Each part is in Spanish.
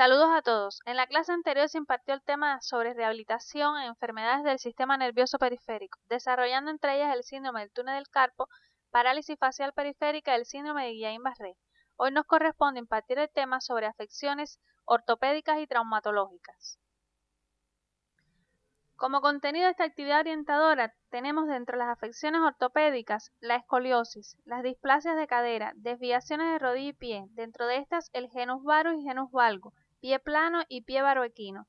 Saludos a todos. En la clase anterior se impartió el tema sobre rehabilitación en enfermedades del sistema nervioso periférico, desarrollando entre ellas el síndrome del túnel del carpo, parálisis facial periférica y el síndrome de Guillain-Barré. Hoy nos corresponde impartir el tema sobre afecciones ortopédicas y traumatológicas. Como contenido de esta actividad orientadora, tenemos dentro de las afecciones ortopédicas la escoliosis, las displasias de cadera, desviaciones de rodilla y pie, dentro de estas el genus varus y genus valgus, pie plano y pie baroequino.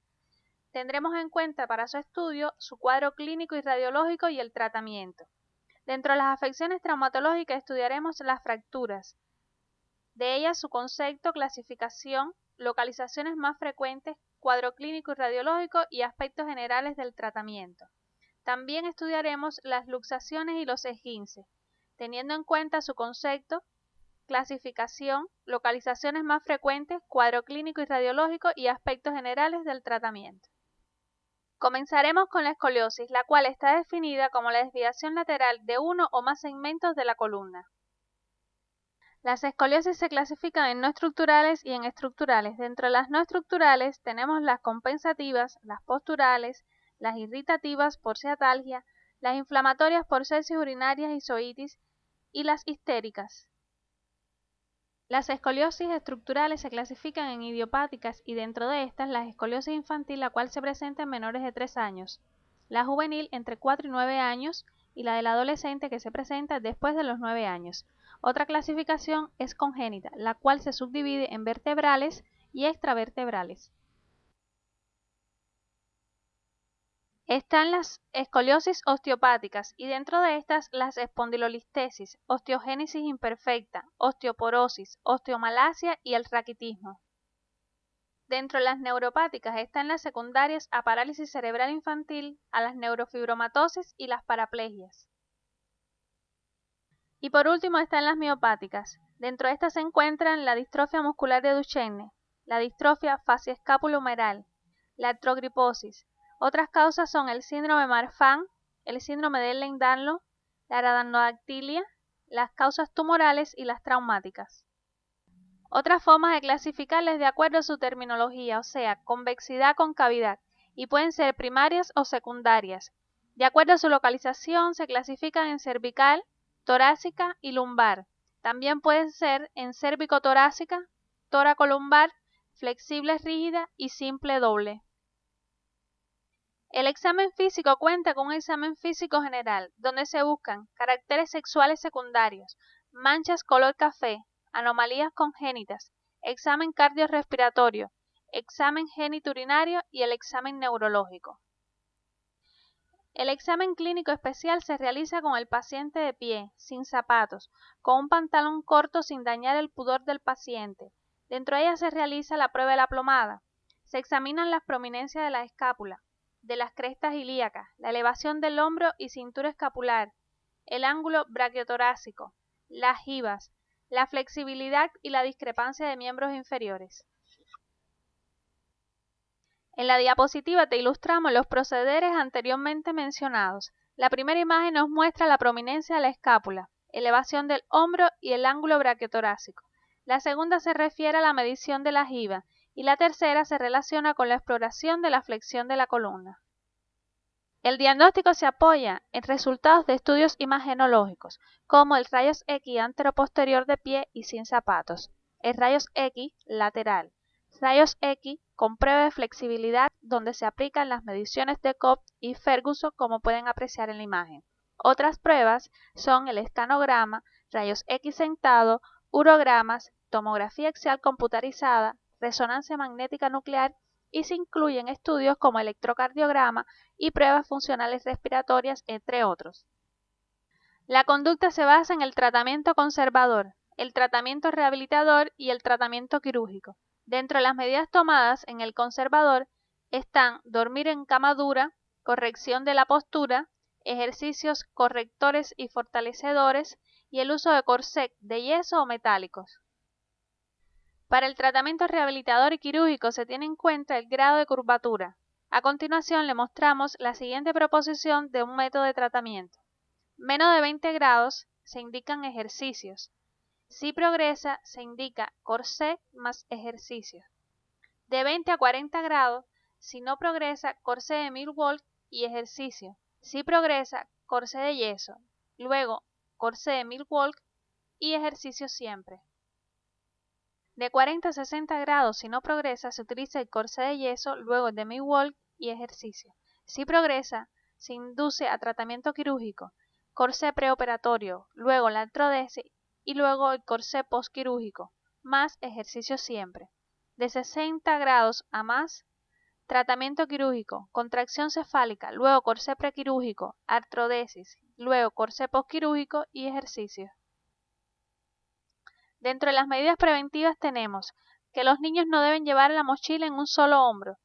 Tendremos en cuenta para su estudio su cuadro clínico y radiológico y el tratamiento. Dentro de las afecciones traumatológicas estudiaremos las fracturas, de ellas su concepto, clasificación, localizaciones más frecuentes, cuadro clínico y radiológico y aspectos generales del tratamiento. También estudiaremos las luxaciones y los esguinces, teniendo en cuenta su concepto, clasificación, localizaciones más frecuentes, cuadro clínico y radiológico y aspectos generales del tratamiento. Comenzaremos con la escoliosis, la cual está definida como la desviación lateral de uno o más segmentos de la columna. Las escoliosis se clasifican en no estructurales y en estructurales. Dentro de las no estructurales tenemos las compensativas, las posturales, las irritativas por ciatalgia, las inflamatorias por sepsis urinarias y zoitis y las histéricas. Las escoliosis estructurales se clasifican en idiopáticas y dentro de estas la escoliosis infantil, la cual se presenta en menores de 3 años, la juvenil entre 4 y 9 años y la del adolescente que se presenta después de los 9 años. Otra clasificación es congénita, la cual se subdivide en vertebrales y extravertebrales. Están las escoliosis osteopáticas y dentro de estas las espondilolistesis, osteogénesis imperfecta, osteoporosis, osteomalacia y el raquitismo. Dentro de las neuropáticas están las secundarias a parálisis cerebral infantil, a las neurofibromatosis y las paraplegias. Y por último están las miopáticas. Dentro de estas se encuentran la distrofia muscular de Duchenne, la distrofia facioscapulohumeral, la artrogriposis. Otras causas son el síndrome Marfan, el síndrome de Ehlers-Danlos, la aradanodactilia, las causas tumorales y las traumáticas. Otras formas de clasificarles de acuerdo a su terminología, o sea, convexidad, concavidad, y pueden ser primarias o secundarias. De acuerdo a su localización, se clasifican en cervical, torácica y lumbar. También pueden ser en cérvico-torácica, tóraco-lumbar, flexible rígida y simple doble. El examen físico cuenta con un examen físico general, donde se buscan caracteres sexuales secundarios, manchas color café, anomalías congénitas, examen cardiorrespiratorio, examen genitourinario y el examen neurológico. El examen clínico especial se realiza con el paciente de pie, sin zapatos, con un pantalón corto sin dañar el pudor del paciente. Dentro de ella se realiza la prueba de la plomada. Se examinan las prominencias de la escápula, de las crestas ilíacas, la elevación del hombro y cintura escapular, el ángulo braquiotorácico, las jibas, la flexibilidad y la discrepancia de miembros inferiores. En la diapositiva te ilustramos los procederes anteriormente mencionados. La primera imagen nos muestra la prominencia de la escápula, elevación del hombro y el ángulo braquiotorácico. La segunda se refiere a la medición de la jiba y la tercera se relaciona con la exploración de la flexión de la columna. El diagnóstico se apoya en resultados de estudios imagenológicos, como el rayos X anteroposterior de pie y sin zapatos, el rayos X lateral, rayos X con prueba de flexibilidad donde se aplican las mediciones de Cobb y Ferguson como pueden apreciar en la imagen. Otras pruebas son el escanograma, rayos X sentado, urogramas, tomografía axial computarizada, resonancia magnética nuclear y se incluyen estudios como electrocardiograma y pruebas funcionales respiratorias, entre otros. La conducta se basa en el tratamiento conservador, el tratamiento rehabilitador y el tratamiento quirúrgico. Dentro de las medidas tomadas en el conservador están dormir en cama dura, corrección de la postura, ejercicios correctores y fortalecedores y el uso de corset de yeso o metálicos. Para el tratamiento rehabilitador y quirúrgico se tiene en cuenta el grado de curvatura. A continuación le mostramos la siguiente proposición de un método de tratamiento. Menos de 20 grados se indican ejercicios. Si progresa se indica corset más ejercicios. De 20 a 40 grados, si no progresa, corset de Milwaukee y ejercicio. Si progresa, corset de yeso. Luego, corset de Milwaukee y ejercicio siempre. De 40 a 60 grados, si no progresa, se utiliza el corset de yeso, luego el de Milwaukee y ejercicio. Si progresa, se induce a tratamiento quirúrgico, corset preoperatorio, luego la artrodesis y luego el corset postquirúrgico, más ejercicio siempre. De 60 grados a más, tratamiento quirúrgico, contracción cefálica, luego corset prequirúrgico, artrodesis, luego corset postquirúrgico y ejercicio. Dentro de las medidas preventivas tenemos que los niños no deben llevar la mochila en un solo hombro,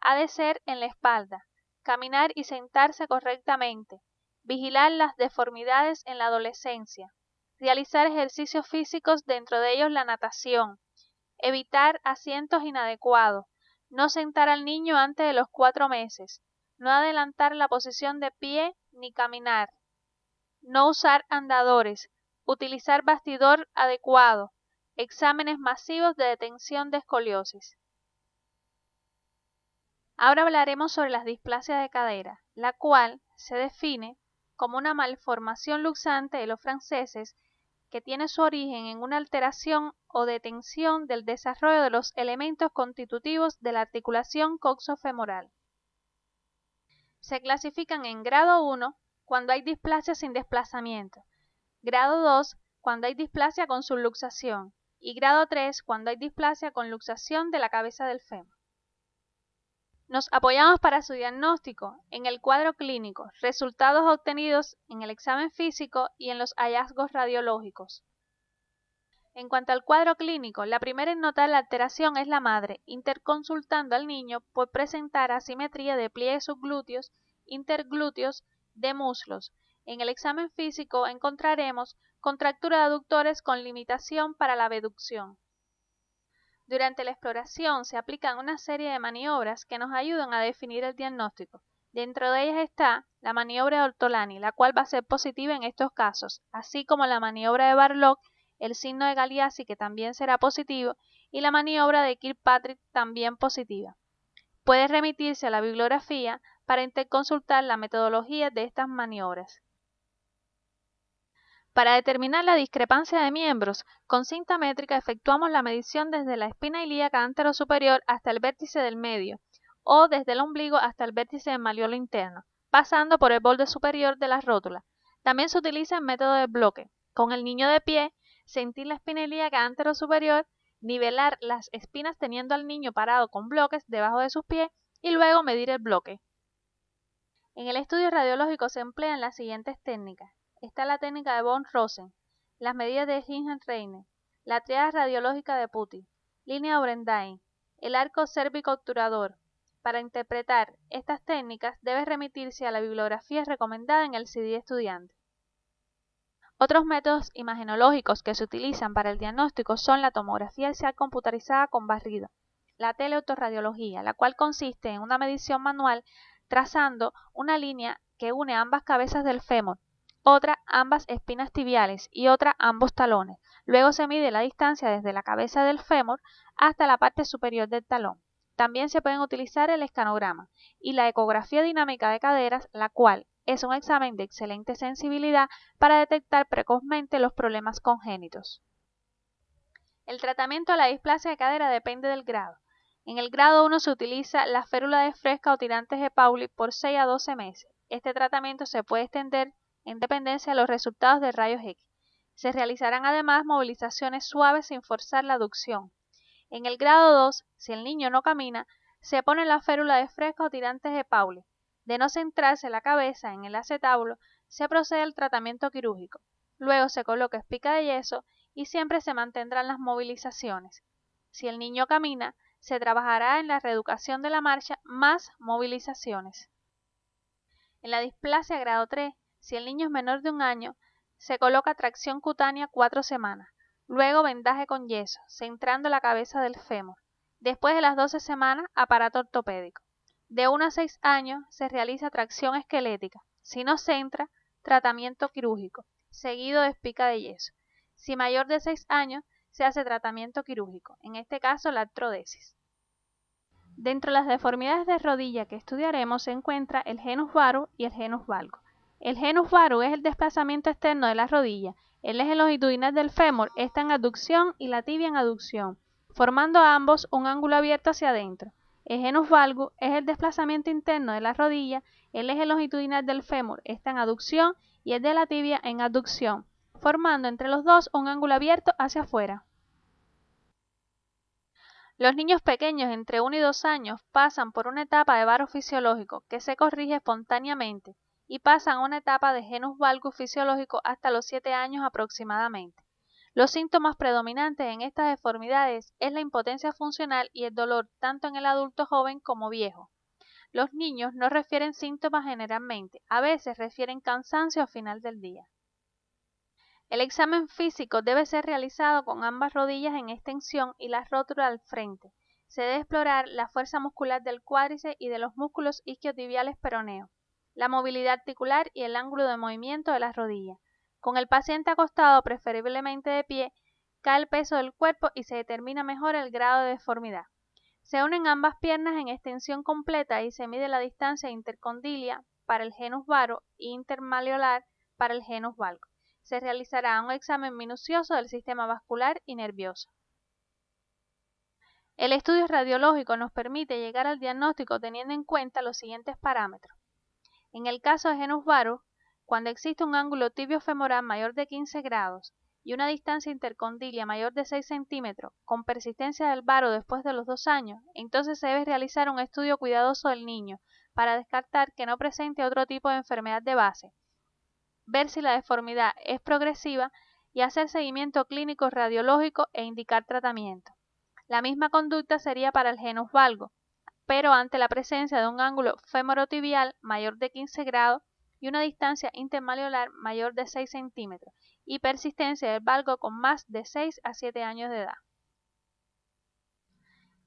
ha de ser en la espalda, caminar y sentarse correctamente, vigilar las deformidades en la adolescencia, realizar ejercicios físicos, dentro de ellos la natación, evitar asientos inadecuados, no sentar al niño antes de los 4 meses, no adelantar la posición de pie ni caminar, no usar andadores, utilizar bastidor adecuado, exámenes masivos de detención de escoliosis. Ahora hablaremos sobre las displasias de cadera, la cual se define como una malformación luxante de los franceses que tiene su origen en una alteración o detención del desarrollo de los elementos constitutivos de la articulación coxofemoral. Se clasifican en grado 1 cuando hay displasia sin desplazamiento, grado 2 cuando hay displasia con subluxación y grado 3 cuando hay displasia con luxación de la cabeza del fémur. Nos apoyamos para su diagnóstico en el cuadro clínico, resultados obtenidos en el examen físico y en los hallazgos radiológicos. En cuanto al cuadro clínico, la primera en notar la alteración es la madre, interconsultando al niño por presentar asimetría de pliegues subglúteos, interglúteos, de muslos. En el examen físico encontraremos contractura de aductores con limitación para la abducción. Durante la exploración se aplican una serie de maniobras que nos ayudan a definir el diagnóstico. Dentro de ellas está la maniobra de Ortolani, la cual va a ser positiva en estos casos, así como la maniobra de Barlock, el signo de Galeazzi, que también será positivo, y la maniobra de Kirkpatrick, también positiva. Puede remitirse a la bibliografía para interconsultar la metodología de estas maniobras. Para determinar la discrepancia de miembros, con cinta métrica efectuamos la medición desde la espina ilíaca anterosuperior hasta el vértice del medio, o desde el ombligo hasta el vértice del malleolo interno, pasando por el borde superior de la rótula. También se utiliza el método de bloque. Con el niño de pie, sentir la espina ilíaca anterosuperior, nivelar las espinas teniendo al niño parado con bloques debajo de sus pies y luego medir el bloque. En el estudio radiológico se emplean las siguientes técnicas. Está la técnica de von Rosen, las medidas de Hingenreine, la triada radiológica de Putty, línea Orendain, el arco cérvico obturador. Para interpretar estas técnicas debe remitirse a la bibliografía recomendada en el CD estudiante. Otros métodos imagenológicos que se utilizan para el diagnóstico son la tomografía axial computarizada con barrido, la teleautorradiología, la cual consiste en una medición manual trazando una línea que une ambas cabezas del fémur, otra ambas espinas tibiales y otra ambos talones. Luego se mide la distancia desde la cabeza del fémur hasta la parte superior del talón. También se pueden utilizar el escanograma y la ecografía dinámica de caderas, la cual es un examen de excelente sensibilidad para detectar precozmente los problemas congénitos. El tratamiento de la displasia de cadera depende del grado. En el grado 1 se utiliza la férula de Fresca o tirantes de Pauli por 6 a 12 meses. Este tratamiento se puede extender en dependencia de los resultados de rayos X. Se realizarán además movilizaciones suaves sin forzar la aducción. En el grado 2, si el niño no camina, se pone la férula de Fresca o tirantes de Pauli. De no centrarse la cabeza en el acetábulo, se procede al tratamiento quirúrgico. Luego se coloca espica de yeso y siempre se mantendrán las movilizaciones. Si el niño camina, se trabajará en la reeducación de la marcha más movilizaciones. En la displasia grado 3, si el niño es menor de 1 año, se coloca tracción cutánea 4 semanas, luego vendaje con yeso, centrando la cabeza del fémur. Después de las 12 semanas, aparato ortopédico. De 1 a 6 años se realiza tracción esquelética. Si no centra, tratamiento quirúrgico, seguido de espica de yeso. Si mayor de 6 años, se hace tratamiento quirúrgico, en este caso la artrodesis. Dentro de las deformidades de rodilla que estudiaremos se encuentra el genus varu y el genus valgo. El genus varu es el desplazamiento externo de la rodilla. El eje longitudinal del fémur está en abducción y la tibia en aducción, formando a ambos un ángulo abierto hacia adentro. El genus valgus es el desplazamiento interno de la rodilla. El eje longitudinal del fémur está en aducción y el de la tibia en abducción, formando entre los dos un ángulo abierto hacia afuera. Los niños pequeños entre 1 y 2 años pasan por una etapa de varo fisiológico que se corrige espontáneamente y pasan a una etapa de genus valgus fisiológico hasta los 7 años aproximadamente. Los síntomas predominantes en estas deformidades es la impotencia funcional y el dolor tanto en el adulto joven como viejo. Los niños no refieren síntomas generalmente, a veces refieren cansancio al final del día. El examen físico debe ser realizado con ambas rodillas en extensión y las rótulas al frente. Se debe explorar la fuerza muscular del cuádriceps y de los músculos isquiotibiales peroneos, la movilidad articular y el ángulo de movimiento de las rodillas. Con el paciente acostado, preferiblemente de pie, cae el peso del cuerpo y se determina mejor el grado de deformidad. Se unen ambas piernas en extensión completa y se mide la distancia intercondilia para el genus varu e intermalleolar para el genus valgus. Se realizará un examen minucioso del sistema vascular y nervioso. El estudio radiológico nos permite llegar al diagnóstico teniendo en cuenta los siguientes parámetros. En el caso de genus varu, cuando existe un ángulo tibio-femoral mayor de 15 grados y una distancia intercondilia mayor de 6 centímetros, con persistencia del varo después de los 2 años, entonces se debe realizar un estudio cuidadoso del niño para descartar que no presente otro tipo de enfermedad de base, ver si la deformidad es progresiva y hacer seguimiento clínico radiológico e indicar tratamiento. La misma conducta sería para el genus valgo, pero ante la presencia de un ángulo femorotibial mayor de 15 grados y una distancia intermalleolar mayor de 6 centímetros y persistencia del valgo con más de 6 a 7 años de edad.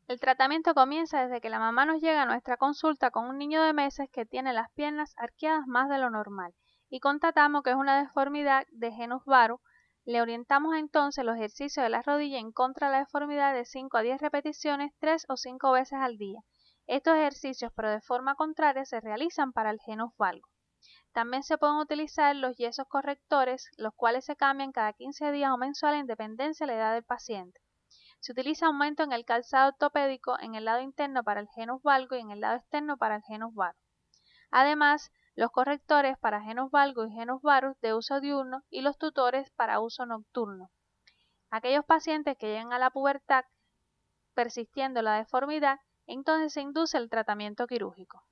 El tratamiento comienza desde que la mamá nos llega a nuestra consulta con un niño de meses que tiene las piernas arqueadas más de lo normal y constatamos que es una deformidad de genus varu. Le orientamos entonces los ejercicios de la rodilla en contra de la deformidad de 5 a 10 repeticiones 3 o 5 veces al día. Estos ejercicios, pero de forma contraria, se realizan para el genus valgus. También se pueden utilizar los yesos correctores, los cuales se cambian cada 15 días o mensuales en dependencia de la edad del paciente. Se utiliza aumento en el calzado ortopédico en el lado interno para el genus valgus y en el lado externo para el genus varu. Además, los correctores para genus valgus y genus varus de uso diurno y los tutores para uso nocturno. Aquellos pacientes que llegan a la pubertad persistiendo la deformidad, entonces se induce el tratamiento quirúrgico.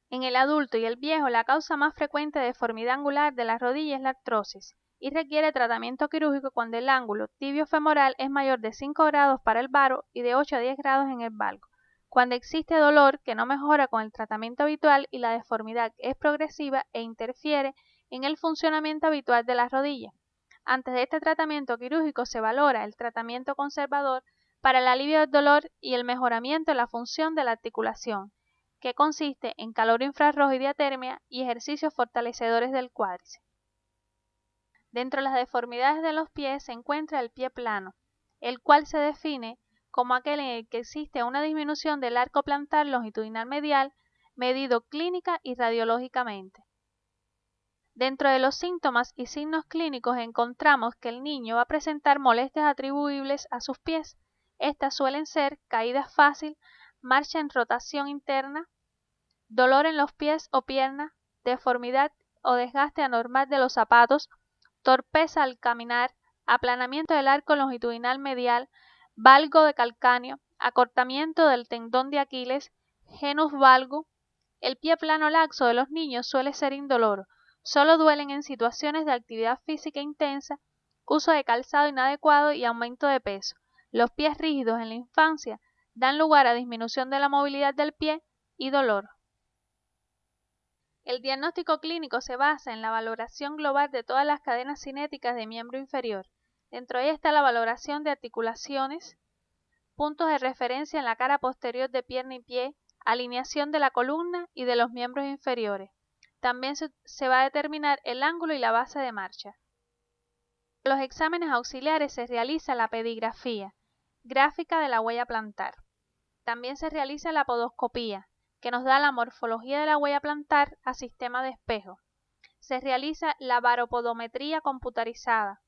En el adulto y el viejo, la causa más frecuente de deformidad angular de la rodilla es la artrosis y requiere tratamiento quirúrgico cuando el ángulo tibio-femoral es mayor de 5 grados para el varu y de 8 a 10 grados en el valgo. Cuando existe dolor que no mejora con el tratamiento habitual y la deformidad es progresiva e interfiere en el funcionamiento habitual de la rodilla. Antes de este tratamiento quirúrgico se valora el tratamiento conservador para el alivio del dolor y el mejoramiento de la función de la articulación, que consiste en calor infrarrojo y diatermia y ejercicios fortalecedores del cuádriceps. Dentro de las deformidades de los pies se encuentra el pie plano, el cual se define como aquel en el que existe una disminución del arco plantar longitudinal medial, medido clínica y radiológicamente. Dentro de los síntomas y signos clínicos encontramos que el niño va a presentar molestias atribuibles a sus pies. Estas suelen ser caída fácil, marcha en rotación interna, dolor en los pies o piernas, deformidad o desgaste anormal de los zapatos, torpeza al caminar, aplanamiento del arco longitudinal medial, valgo de calcáneo, acortamiento del tendón de Aquiles, genus valgo. El pie plano laxo de los niños suele ser indoloro, solo duelen en situaciones de actividad física intensa, uso de calzado inadecuado y aumento de peso. Los pies rígidos en la infancia dan lugar a disminución de la movilidad del pie y dolor. El diagnóstico clínico se basa en la valoración global de todas las cadenas cinéticas de miembro inferior. Dentro de ella está la valoración de articulaciones, puntos de referencia en la cara posterior de pierna y pie, alineación de la columna y de los miembros inferiores. También se va a determinar el ángulo y la base de marcha. Los exámenes auxiliares se realiza la pedigrafía, gráfica de la huella plantar. También se realiza la podoscopía, que nos da la morfología de la huella plantar a sistema de espejo. Se realiza la baropodometría computarizada,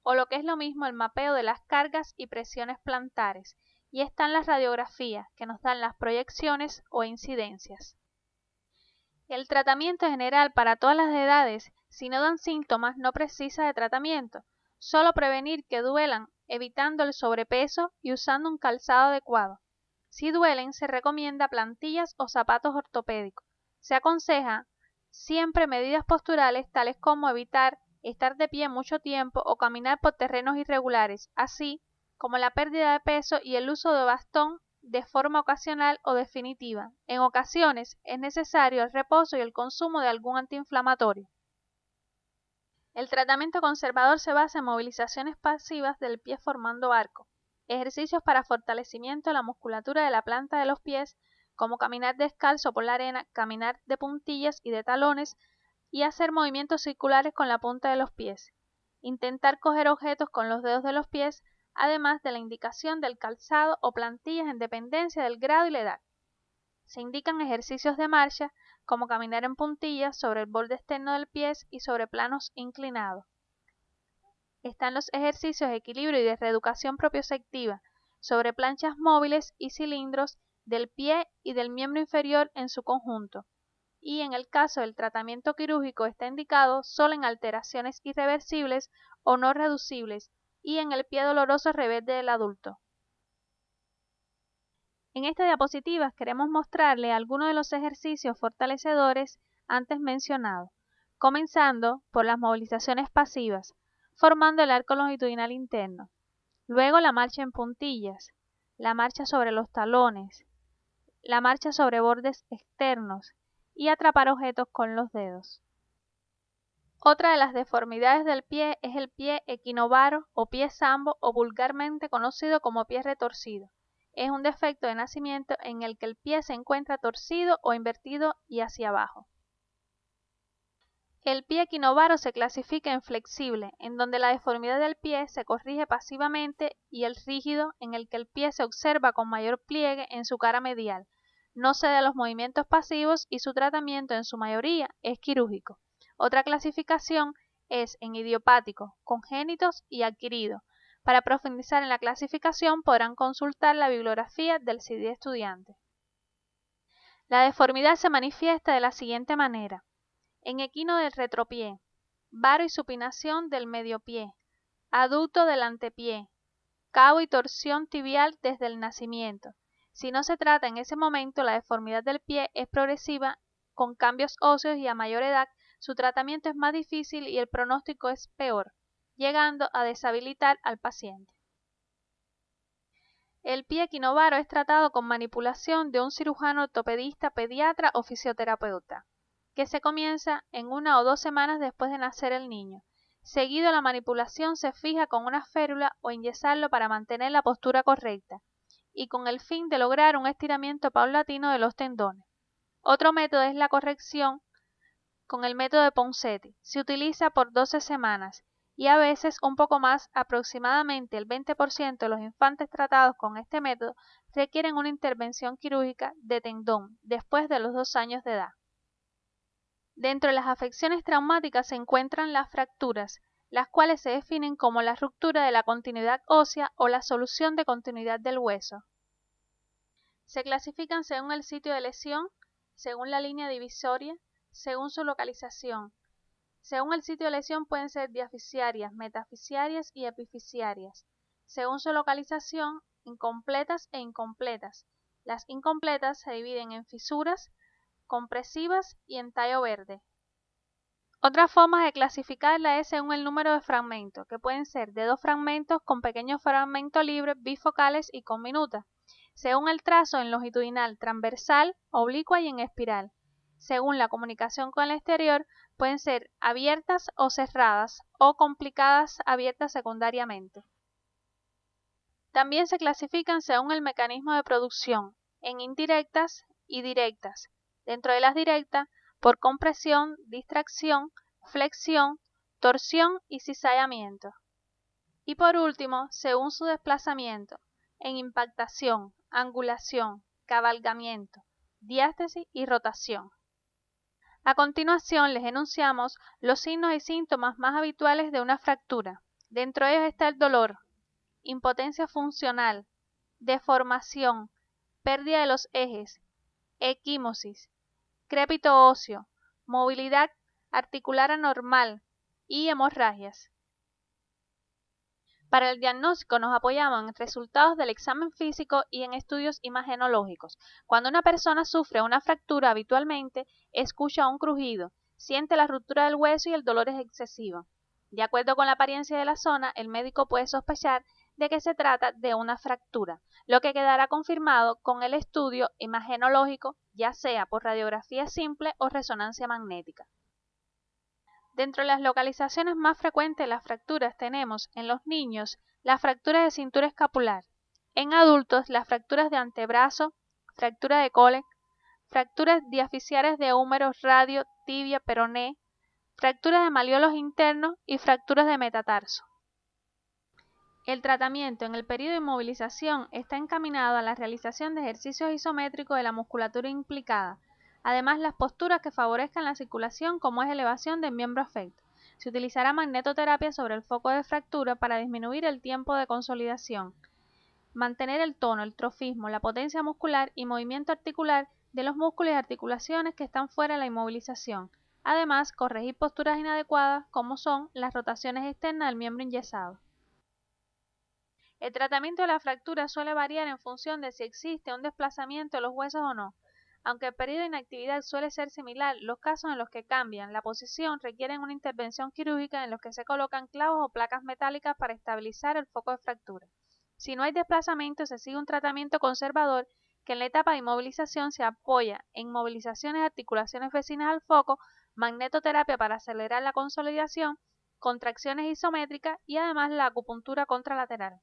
o lo que es lo mismo el mapeo de las cargas y presiones plantares, y están las radiografías, que nos dan las proyecciones o incidencias. El tratamiento general para todas las edades, si no dan síntomas, no precisa de tratamiento, solo prevenir que duelan, evitando el sobrepeso y usando un calzado adecuado. Si duelen, se recomienda plantillas o zapatos ortopédicos. Se aconseja siempre medidas posturales tales como evitar estar de pie mucho tiempo o caminar por terrenos irregulares, así como la pérdida de peso y el uso de bastón de forma ocasional o definitiva. En ocasiones es necesario el reposo y el consumo de algún antiinflamatorio. El tratamiento conservador se basa en movilizaciones pasivas del pie formando arco, ejercicios para fortalecimiento de la musculatura de la planta de los pies, como caminar descalzo por la arena, caminar de puntillas y de talones, y hacer movimientos circulares con la punta de los pies. Intentar coger objetos con los dedos de los pies, además de la indicación del calzado o plantillas en dependencia del grado y la edad. Se indican ejercicios de marcha, como caminar en puntillas sobre el borde externo del pie y sobre planos inclinados. Están los ejercicios de equilibrio y de reeducación propioceptiva sobre planchas móviles y cilindros del pie y del miembro inferior en su conjunto. Y en el caso del tratamiento quirúrgico está indicado solo en alteraciones irreversibles o no reducibles y en el pie doloroso rebelde del adulto. En esta diapositiva queremos mostrarle algunos de los ejercicios fortalecedores antes mencionados, comenzando por las movilizaciones pasivas, formando el arco longitudinal interno, luego la marcha en puntillas, la marcha sobre los talones, la marcha sobre bordes externos y atrapar objetos con los dedos. Otra de las deformidades del pie es el pie equinovaro o pie sambo o vulgarmente conocido como pie retorcido. Es un defecto de nacimiento en el que el pie se encuentra torcido o invertido y hacia abajo. El pie equinovaro se clasifica en flexible, en donde la deformidad del pie se corrige pasivamente, y el rígido, en el que el pie se observa con mayor pliegue en su cara medial, no cede a los movimientos pasivos y su tratamiento en su mayoría es quirúrgico. Otra clasificación es en idiopático, congénitos y adquirido. Para profundizar en la clasificación podrán consultar la bibliografía del CD estudiante. La deformidad se manifiesta de la siguiente manera: en equino del retropié, varo y supinación del mediopié, aducto del antepié, cabo y torsión tibial desde el nacimiento. Si no se trata en ese momento, la deformidad del pie es progresiva con cambios óseos y a mayor edad su tratamiento es más difícil y el pronóstico es peor, llegando a deshabilitar al paciente. El pie equinovaro es tratado con manipulación de un cirujano ortopedista, pediatra o fisioterapeuta, que se comienza en 1 o 2 semanas después de nacer el niño. Seguido, la manipulación se fija con una férula o enyesarlo para mantener la postura correcta y con el fin de lograr un estiramiento paulatino de los tendones. Otro método es la corrección con el método de Ponseti. Se utiliza por 12 semanas y a veces un poco más. Aproximadamente el 20% de los infantes tratados con este método requieren una intervención quirúrgica de tendón después de los 2 años de edad. Dentro de las afecciones traumáticas se encuentran las fracturas, las cuales se definen como la ruptura de la continuidad ósea o la solución de continuidad del hueso. Se clasifican según el sitio de lesión, según la línea divisoria, según su localización. Según el sitio de lesión pueden ser diafisiarias, metafisiarias y epifisiarias. Según su localización, incompletas e incompletas. Las incompletas se dividen en fisuras, compresivas y en tallo verde. Otra forma de clasificarla es según el número de fragmentos, que pueden ser de 2 fragmentos con pequeños fragmentos libres, bifocales y con minutas. Según el trazo en longitudinal, transversal, oblicua y en espiral. Según la comunicación con el exterior, pueden ser abiertas o cerradas o complicadas abiertas secundariamente. También se clasifican según el mecanismo de producción, en indirectas y directas. Dentro de las directas, por compresión, distracción, flexión, torsión y cizallamiento. Y por último, según su desplazamiento, en impactación, angulación, cabalgamiento, diástasis y rotación. A continuación les enunciamos los signos y síntomas más habituales de una fractura. Dentro de ellos está el dolor, impotencia funcional, deformación, pérdida de los ejes, equimosis, crépito óseo, movilidad articular anormal y hemorragias. Para el diagnóstico nos apoyamos en resultados del examen físico y en estudios imagenológicos. Cuando una persona sufre una fractura habitualmente, escucha un crujido, siente la ruptura del hueso y el dolor es excesivo. De acuerdo con la apariencia de la zona, el médico puede sospechar de que se trata de una fractura, lo que quedará confirmado con el estudio imagenológico, ya sea por radiografía simple o resonancia magnética. Dentro de las localizaciones más frecuentes de las fracturas tenemos en los niños las fracturas de cintura escapular, en adultos las fracturas de antebrazo, fractura de cole, fracturas diafisiares de húmero, radio, tibia, peroné, fracturas de malleolos internos y fracturas de metatarso. El tratamiento en el periodo de inmovilización está encaminado a la realización de ejercicios isométricos de la musculatura implicada. Además, las posturas que favorezcan la circulación, como es elevación del miembro afecto. Se utilizará magnetoterapia sobre el foco de fractura para disminuir el tiempo de consolidación, mantener el tono, el trofismo, la potencia muscular y movimiento articular de los músculos y articulaciones que están fuera de la inmovilización. Además, corregir posturas inadecuadas como son las rotaciones externas del miembro enyesado. El tratamiento de la fractura suele variar en función de si existe un desplazamiento de los huesos o no. Aunque el periodo de inactividad suele ser similar, los casos en los que cambian la posición requieren una intervención quirúrgica en los que se colocan clavos o placas metálicas para estabilizar el foco de fractura. Si no hay desplazamiento, se sigue un tratamiento conservador que en la etapa de inmovilización se apoya en movilizaciones de articulaciones vecinas al foco, magnetoterapia para acelerar la consolidación, contracciones isométricas y además la acupuntura contralateral.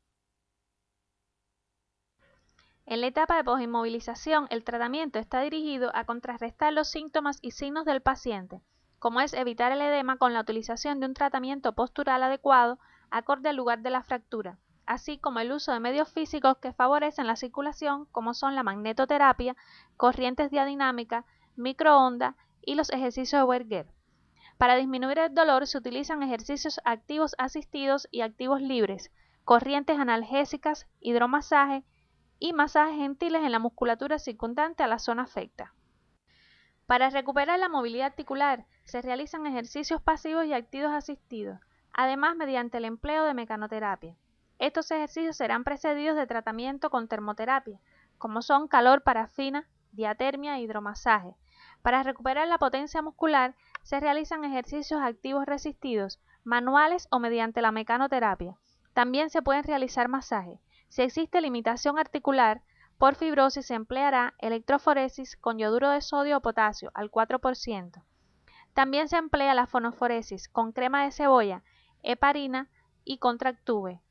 En la etapa de posinmovilización, el tratamiento está dirigido a contrarrestar los síntomas y signos del paciente, como es evitar el edema con la utilización de un tratamiento postural adecuado acorde al lugar de la fractura, así como el uso de medios físicos que favorecen la circulación, como son la magnetoterapia, corrientes diadinámicas, microondas y los ejercicios de Berger. Para disminuir el dolor se utilizan ejercicios activos asistidos y activos libres, corrientes analgésicas, hidromasaje y masajes gentiles en la musculatura circundante a la zona afecta. Para recuperar la movilidad articular se realizan ejercicios pasivos y activos asistidos, además mediante el empleo de mecanoterapia. Estos ejercicios serán precedidos de tratamiento con termoterapia, como son calor, parafina, diatermia e hidromasaje. Para recuperar la potencia muscular se realizan ejercicios activos resistidos, manuales o mediante la mecanoterapia. También se pueden realizar masajes. Si existe limitación articular, por fibrosis se empleará electroforesis con yoduro de sodio o potasio al 4%. También se emplea la fonoforesis con crema de cebolla, heparina y contractube.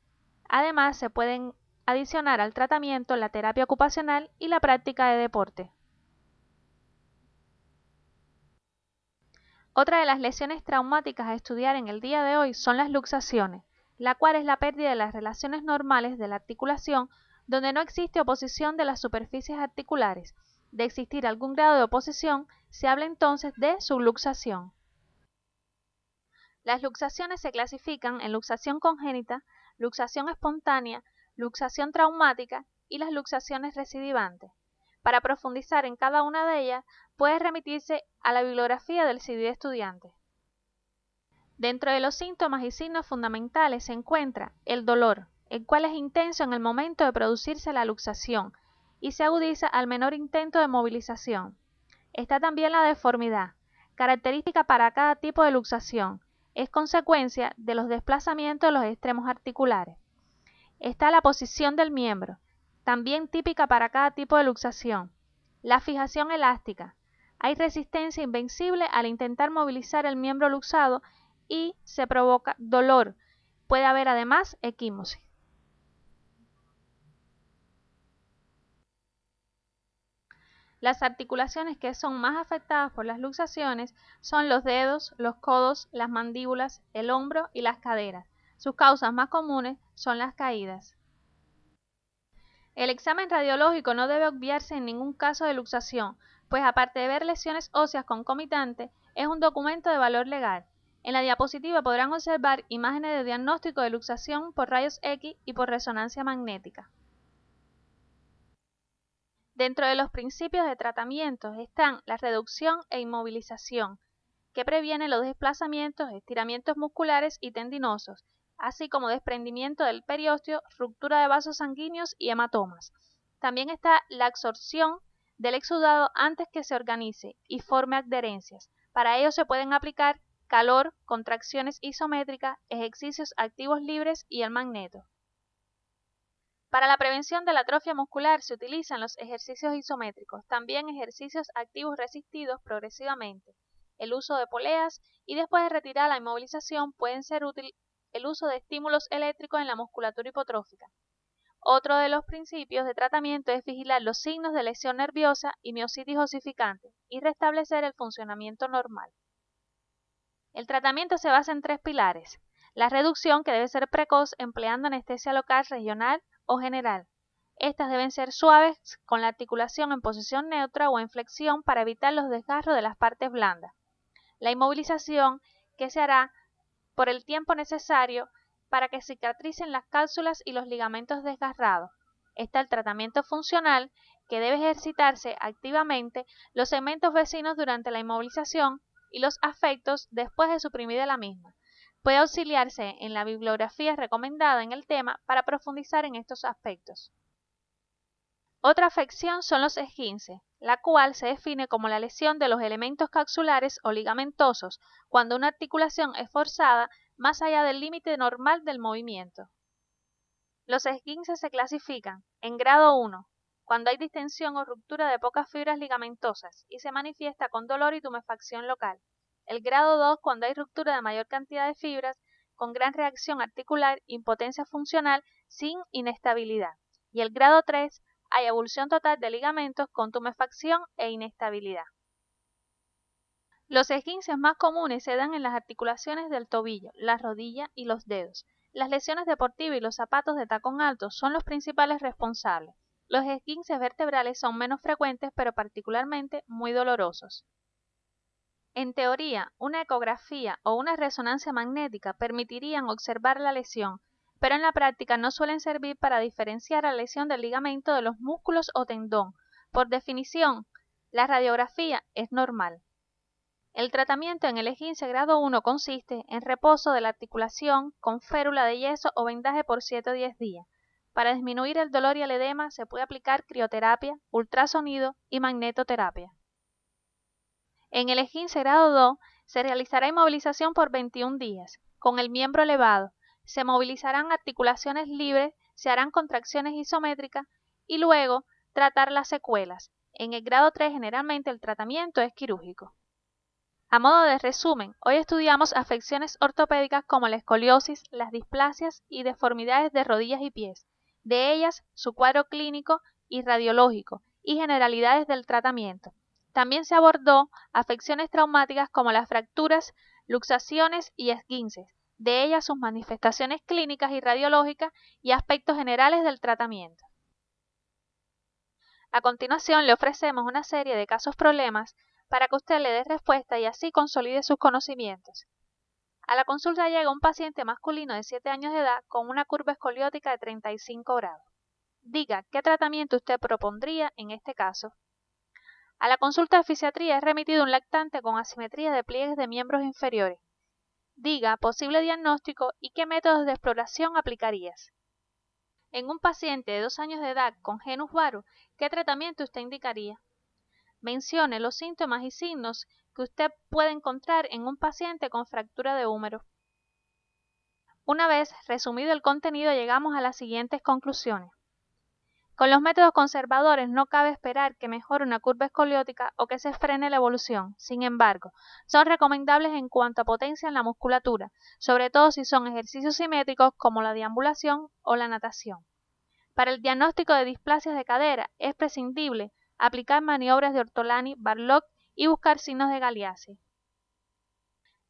Además, se pueden adicionar al tratamiento la terapia ocupacional y la práctica de deporte. Otra de las lesiones traumáticas a estudiar en el día de hoy son las luxaciones, la cual es la pérdida de las relaciones normales de la articulación donde no existe oposición de las superficies articulares. De existir algún grado de oposición, se habla entonces de subluxación. Las luxaciones se clasifican en luxación congénita, luxación espontánea, luxación traumática y las luxaciones recidivantes. Para profundizar en cada una de ellas, puede remitirse a la bibliografía del CD de estudiante. Dentro de los síntomas y signos fundamentales se encuentra el dolor, el cual es intenso en el momento de producirse la luxación y se agudiza al menor intento de movilización. Está también la deformidad, característica para cada tipo de luxación. Es consecuencia de los desplazamientos de los extremos articulares. Está la posición del miembro, también típica para cada tipo de luxación. La fijación elástica. Hay resistencia invencible al intentar movilizar el miembro luxado y se provoca dolor. Puede haber además equimosis. Las articulaciones que son más afectadas por las luxaciones son los dedos, los codos, las mandíbulas, el hombro y las caderas. Sus causas más comunes son las caídas. El examen radiológico no debe obviarse en ningún caso de luxación, pues aparte de ver lesiones óseas concomitantes, es un documento de valor legal. En la diapositiva podrán observar imágenes de diagnóstico de luxación por rayos X y por resonancia magnética. Dentro de los principios de tratamiento están la reducción e inmovilización, que previene los desplazamientos, estiramientos musculares y tendinosos, así como desprendimiento del periósteo, ruptura de vasos sanguíneos y hematomas. También está la absorción del exudado antes que se organice y forme adherencias. Para ello se pueden aplicar calor, contracciones isométricas, ejercicios activos libres y el magneto. Para la prevención de la atrofia muscular se utilizan los ejercicios isométricos, también ejercicios activos resistidos progresivamente, el uso de poleas y después de retirar la inmovilización pueden ser útil el uso de estímulos eléctricos en la musculatura hipotrófica. Otro de los principios de tratamiento es vigilar los signos de lesión nerviosa y miositis osificante y restablecer el funcionamiento normal. El tratamiento se basa en 3 pilares. La reducción, que debe ser precoz empleando anestesia local, regional o general. Estas deben ser suaves con la articulación en posición neutra o en flexión para evitar los desgarros de las partes blandas. La inmovilización, que se hará por el tiempo necesario para que cicatricen las cápsulas y los ligamentos desgarrados. Está el tratamiento funcional, que debe ejercitarse activamente los segmentos vecinos durante la inmovilización y los afectos después de suprimir la misma. Puede auxiliarse en la bibliografía recomendada en el tema para profundizar en estos aspectos. Otra afección son los esguinces, la cual se define como la lesión de los elementos capsulares o ligamentosos cuando una articulación es forzada más allá del límite normal del movimiento. Los esguinces se clasifican en grado 1, cuando hay distensión o ruptura de pocas fibras ligamentosas y se manifiesta con dolor y tumefacción local. El grado 2, cuando hay ruptura de mayor cantidad de fibras, con gran reacción articular, impotencia funcional, sin inestabilidad. Y el grado 3, hay avulsión total de ligamentos con tumefacción e inestabilidad. Los esguinces más comunes se dan en las articulaciones del tobillo, la rodilla y los dedos. Las lesiones deportivas y los zapatos de tacón alto son los principales responsables. Los esguinces vertebrales son menos frecuentes, pero particularmente muy dolorosos. En teoría, una ecografía o una resonancia magnética permitirían observar la lesión, pero en la práctica no suelen servir para diferenciar la lesión del ligamento de los músculos o tendón. Por definición, la radiografía es normal. El tratamiento en el esguince grado 1 consiste en reposo de la articulación con férula de yeso o vendaje por 7 o 10 días. Para disminuir el dolor y el edema se puede aplicar crioterapia, ultrasonido y magnetoterapia. En el esguince grado 2 se realizará inmovilización por 21 días, con el miembro elevado. Se movilizarán articulaciones libres, se harán contracciones isométricas y luego tratar las secuelas. En el grado 3 generalmente el tratamiento es quirúrgico. A modo de resumen, hoy estudiamos afecciones ortopédicas como la escoliosis, las displasias y deformidades de rodillas y pies, de ellas su cuadro clínico y radiológico y generalidades del tratamiento. También se abordó afecciones traumáticas como las fracturas, luxaciones y esguinces, de ellas sus manifestaciones clínicas y radiológicas y aspectos generales del tratamiento. A continuación le ofrecemos una serie de casos-problemas para que usted le dé respuesta y así consolide sus conocimientos. A la consulta llega un paciente masculino de 7 años de edad con una curva escoliótica de 35 grados. Diga, ¿qué tratamiento usted propondría en este caso? A la consulta de fisiatría es remitido un lactante con asimetría de pliegues de miembros inferiores. Diga posible diagnóstico y qué métodos de exploración aplicarías. En un paciente de 2 años de edad con genus varu, ¿qué tratamiento usted indicaría? Mencione los síntomas y signos que usted puede encontrar en un paciente con fractura de húmero. Una vez resumido el contenido, llegamos a las siguientes conclusiones. Con los métodos conservadores no cabe esperar que mejore una curva escoliótica o que se frene la evolución. Sin embargo, son recomendables en cuanto a potencia en la musculatura, sobre todo si son ejercicios simétricos como la deambulación o la natación. Para el diagnóstico de displasias de cadera es prescindible aplicar maniobras de Ortolani-Barlock y buscar signos de Galeazzi.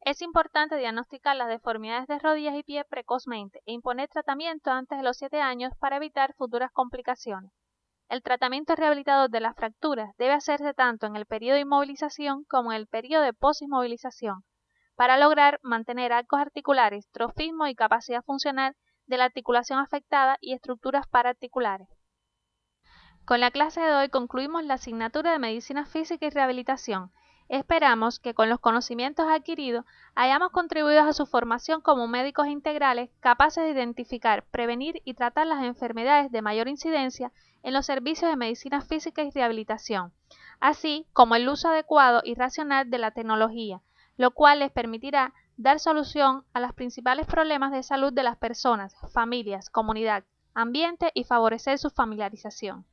Es importante diagnosticar las deformidades de rodillas y pie precozmente e imponer tratamiento antes de los 7 años para evitar futuras complicaciones. El tratamiento rehabilitador de las fracturas debe hacerse tanto en el periodo de inmovilización como en el periodo de posinmovilización, para lograr mantener arcos articulares, trofismo y capacidad funcional de la articulación afectada y estructuras paraarticulares. Con la clase de hoy concluimos la asignatura de Medicina Física y Rehabilitación. Esperamos que con los conocimientos adquiridos hayamos contribuido a su formación como médicos integrales capaces de identificar, prevenir y tratar las enfermedades de mayor incidencia en los servicios de medicina física y rehabilitación, así como el uso adecuado y racional de la tecnología, lo cual les permitirá dar solución a los principales problemas de salud de las personas, familias, comunidad, ambiente y favorecer su familiarización.